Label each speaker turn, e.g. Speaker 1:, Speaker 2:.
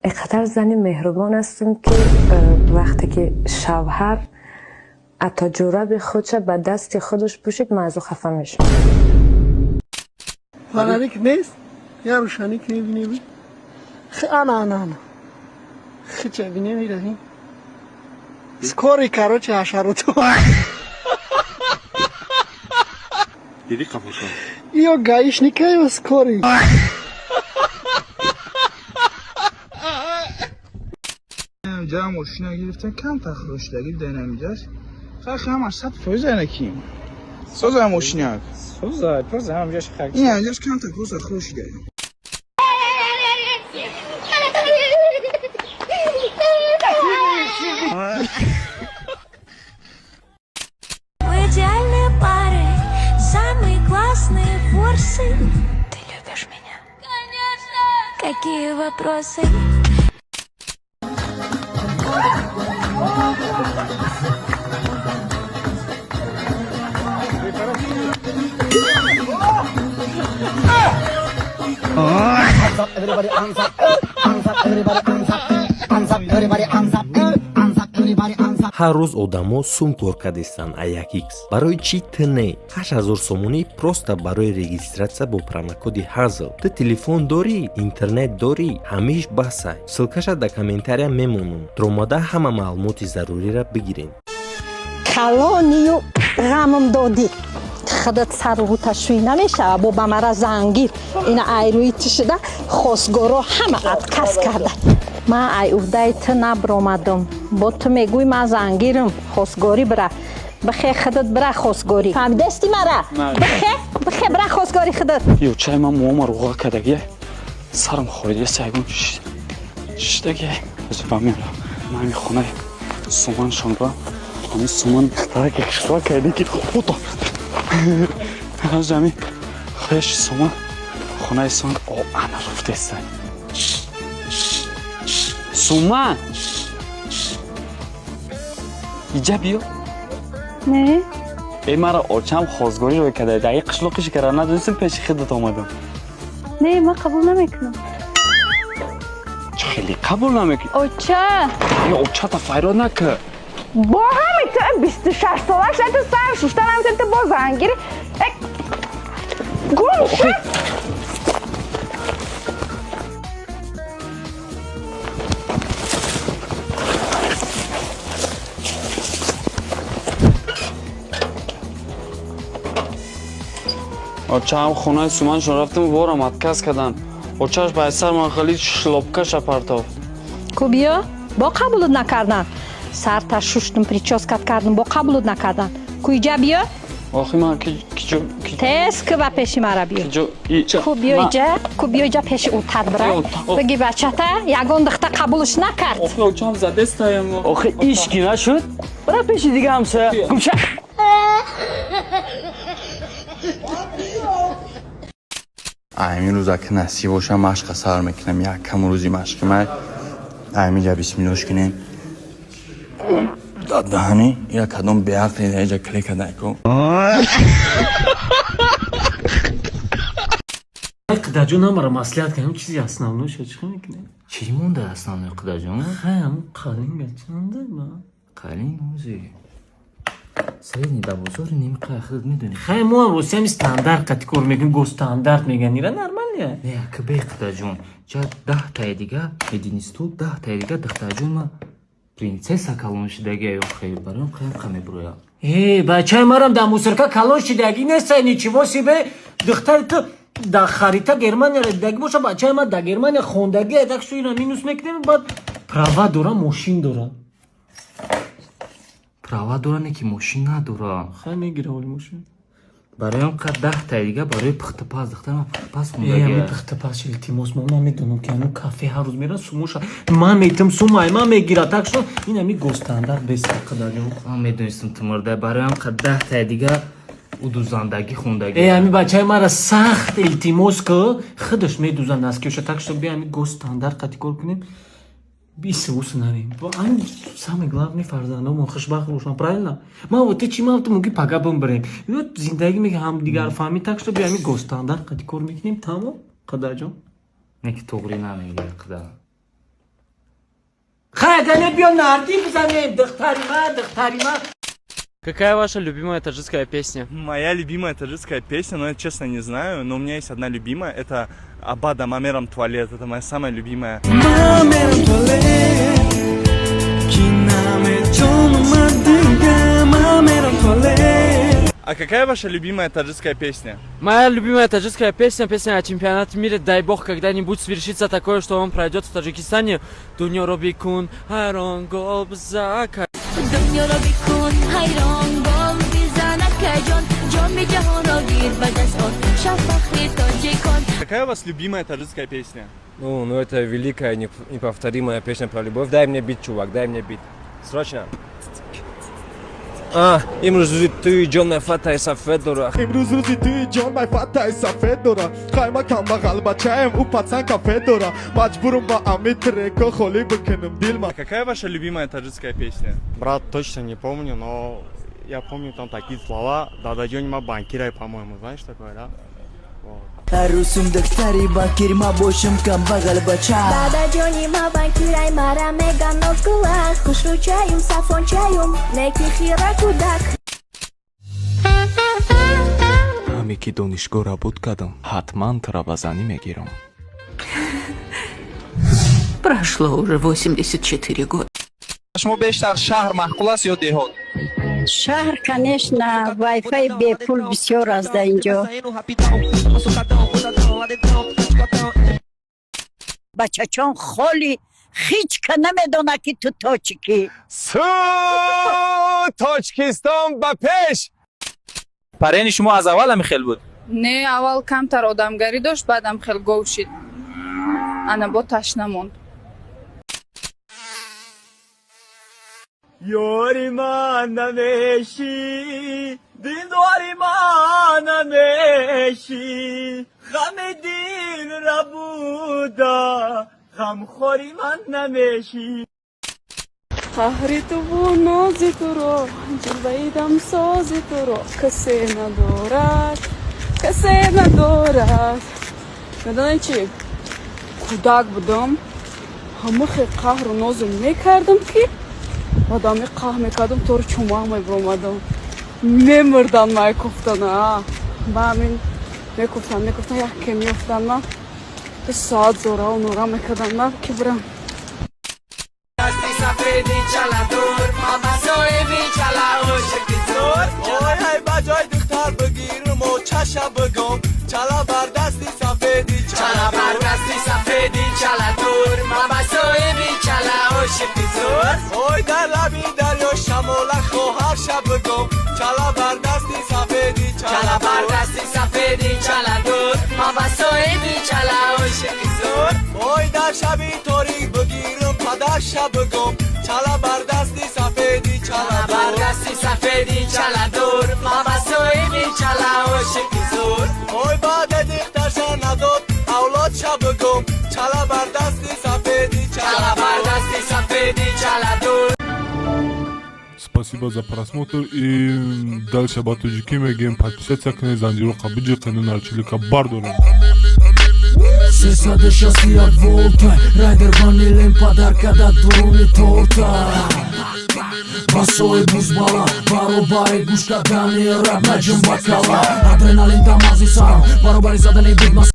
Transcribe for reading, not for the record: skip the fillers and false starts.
Speaker 1: اینقدر زنی مهربان هستم که وقتی که شوهر اتا جوراب خودش به دست خودش پوشید من از او خفه میشم.
Speaker 2: فنریک نیست؟ یا روشنی که میبینی؟ انا چه بینی میرهی؟ سکوری کارو چه حشراتو
Speaker 3: دیدی قفوشم
Speaker 2: یا گایش نیکه یا سکوری
Speaker 4: اینجا ماشینا گرفتن کم تخروشدگی دینمیجاش خیلی هم 100% نکیم سوزای ماشینیات
Speaker 5: سوزای پس همجاش خاک
Speaker 4: این اینجاش کم تخروشدگی
Speaker 6: Идеальные пары, самые классные форсы. Ты любишь меня? Конечно. Какие вопросы?
Speaker 2: Everybody hands up, everybody hands up, everybody hands up, everybody hands up.
Speaker 7: ҳар рӯз одамо сум кор кардистанд AXX. Барои чӣ тне 8000 сомонӣ просто барои регистратсия бо промокоди Hazel. Ту телефон дорӣ, интернет дорӣ, ҳамаиш баҳсай. Ссилкаша дар комментария мемонам. Тромада ҳама маълумоти заруриро бигирен.
Speaker 8: калонию ғамм додӣ худат сарғуташӯӣ намешава бо бамара зангир ина айрӯи ту шуда хосгоро ҳама отказ карда ман ай уҳдаи ту набромадам бо ту мегӯй ман зангирам хосгорӣ бира бихе худат бира хосгорӣ фаҳмидасти мара бихе бира хосгорӣ худат
Speaker 5: ё чай ман муома руға кадаги сарам хориди сайгон шидаги аз бамира ман хона суман шонра ҳами суман таки хисва кайдики фото ҳазами хеш суман хонаи сон о ана руфтесан суман иҷа биё
Speaker 8: не
Speaker 5: е мара очам хозгориро кадаи даи қишлоқи шикара надонистам пеши хидат омадам
Speaker 8: не ман қабул намекунам
Speaker 5: чӣ хеле қабул намекунӣ
Speaker 8: оча
Speaker 5: е очата файро нака
Speaker 8: бо ҳами ту 26 солаш ту сар шушта намисем ту бо зангири гумша
Speaker 5: очаам хонаи суманшон рафтам ворам отказ кардам очааш ба сар ман хали шлопкаша партов
Speaker 8: ку биё бо қабулут накардан сарта шуштум прическат кардам бо қабулут накардан ку иҷа биё
Speaker 5: охи ман
Speaker 8: тез ку ба пеши мара биё ку биё иҷа пеши ӯ тадбира биги бачата ягон дихта қабулш накард
Speaker 5: охи очаам задестаям
Speaker 9: охи ишки нашуд бара пеши дига ҳамсоя гумша
Speaker 3: امین روزا که نصیب باشم مشق سر میکنم یکم روزی مشق من امین جا بیسمیلوش کنیم داد دهانی یا کدوم بیعقل اینجا جا کلیک کن
Speaker 9: قداجو намара маслиҳат кардам чизи основной шо чӣ мекунем
Speaker 7: Чӣ монда основной қудаҷон?
Speaker 9: ҳам қалинга чанда ба
Speaker 7: Қалин музи. Средний да бозори немқай худат медонӣ.
Speaker 9: хай мо ам росиями стандарт қати кор мекунем го стандарт меган ира нормалия
Speaker 7: Не, акбе қудаҷон. Ҷа 10 таи дига медини стул 10 таи дига духтаҷон ма принцесса калон шидаги охи бароям қаям қа мебуроя.
Speaker 9: бачаи марам дар мусорка калон шидаги нестай ничего себе духтари ту дар харита германия дидаги боша бачаи ман дар германия хондаги так шо ина минус мекунем баъд права дора мошин дора
Speaker 7: Права дора не ки мошин надора.
Speaker 9: хай мегира оли мошин
Speaker 7: Бароям қа 10 таи дига барои пухтупаз духтар ма пухтупаз
Speaker 9: ами
Speaker 7: хондаги.
Speaker 9: пухтупаз илтимос ман медонам ки anu кафе ҳар рӯз мера сумоша ман метам сумай ман мегира так шо ин ами гостандар беста қадаҷон
Speaker 7: Ман медонистам ту мурда бароям қа 10 таи дига удузандаги хондаги.
Speaker 9: ами бачаи мара сахт илтимос ки худаш медузанд аз киёша так шо бия ами гостандар қати кор кунем бисус нарем ами самое главное фарзандам мо хушбахт бошам правильно ман вот чӣ ман муги пагабам бирем ё зиндаги мега ҳамдигар фаҳмӣ так шо бия ами гостандар қати кор мекунем тамом қадаҷон
Speaker 7: Не ки туғри намегӯяд қада.
Speaker 9: Хагане бьем нарди бзанем, дыхтарима.
Speaker 5: Какая ваша любимая таджикская песня?
Speaker 3: Моя любимая таджикская песня, но я честно не знаю, но у меня есть одна любимая, это Абада Мамерам Туалет, это моя самая любимая. А какая ваша любимая таджикская песня?
Speaker 5: Моя любимая таджикская песня о чемпионате мира. Дай бог когда-нибудь свершится такое, что он пройдет в Таджикистане. Дуньо робикун, хайрон гол бзака.
Speaker 6: دنیا را بکن حیران بال بیزن کجان جام جهان را گیر به دست آن شب فخر تاجیکان.
Speaker 3: Какая у вас любимая таджикская песня?
Speaker 10: Ну это великая, неповторимая песня про любовь. Дай мне бит, чувак, дай мне бит. Срочно. امروز روزی توی جان فتای سفید داره
Speaker 11: امروز روزی توی جان مای فتای سفید داره خیمه کم بغل بچه‌ام او پسند کافه داره مجبورم با امید ترکو خالی بکنم دل ما.
Speaker 3: Какая ваша любимая таджикская песня?
Speaker 12: Брат, точно не помню, но я помню там такие слова. Дададжонима банкирай, по-моему, знаешь такое, да?
Speaker 2: Русум дактари банкир ма бошим кам багал бача.
Speaker 6: Дададжонима банкирай мара меган окула хушру чаюм сафон чаюм неки хира кудак.
Speaker 13: ҳаме ки донишгоҳ работ кардам ҳатман травбазанӣ мегирам.
Speaker 14: Прошло уже 84 года.
Speaker 4: شما بیشتر شهر محقول است یا دهات؟
Speaker 8: شهر конечно وایفای به پول بسیار است در اینجا. بچه چون خالی هیچ که نمیدونه که تو تاچیکی.
Speaker 12: تاجیکستان به پیش.
Speaker 4: برای شما از اول هم خیلی بود؟
Speaker 15: نه اول کمتر آدمگری داشت بعدم خیلی گوه شد. انا با تشنه موند.
Speaker 9: یاری من نمیشی دیداری من نمیشی غم دل را بودا غم خوری من نمیشی
Speaker 15: قهر تو و ناز تو رو جلوه دم ساز تو رو کسی ندارد میدونی چی کودک بودم همه خیلی قهر و ناز میکردم که آدمی قهر میکردم تو رو چومه میبرمدم میمردن میکفتن با همین میکفتن یک که میفتن من تو ساعت زوره و نوره میکردن من که برم
Speaker 9: دستی سفیدی چلا دور ما بسایبی چلا عاشقی زور اوی های بجای دختر بگیرم و چشم بگم چلا بر دستی سفیدی چلا بر دستی سفیدی چلا دور ما بسایبی چلا عاشقی زور اوی در لبی دریا شماله خواهر شب بگم چلا بر دستی سفیدی چلا بر دستی سفیدی چلا دور ما بسایبی چلا عاشقی زور اوی در شبی تاریک بگیرم پدر شب بگم چلا بر دستی سفیدی چلا بر دستی سفیدی چلا دور ما بسایبی چلا عاشقی زور اوی بعد دخترشان نداد اولاد شب بگم چلا بر دستی سفیدی چلا بر دستی سفیدی چلا دور.
Speaker 11: Спасибо за просмотр и дальше батуджики мегем подписаться к Незандиру Кабиджи канал Чилика Бардора.
Speaker 2: Сесаде шасти от волта Райдер ванилен подарка да дуруни торта Басой бузбала Баробари гушка дани раб наджим бакала Адреналин тамази сарам Баробари задани будма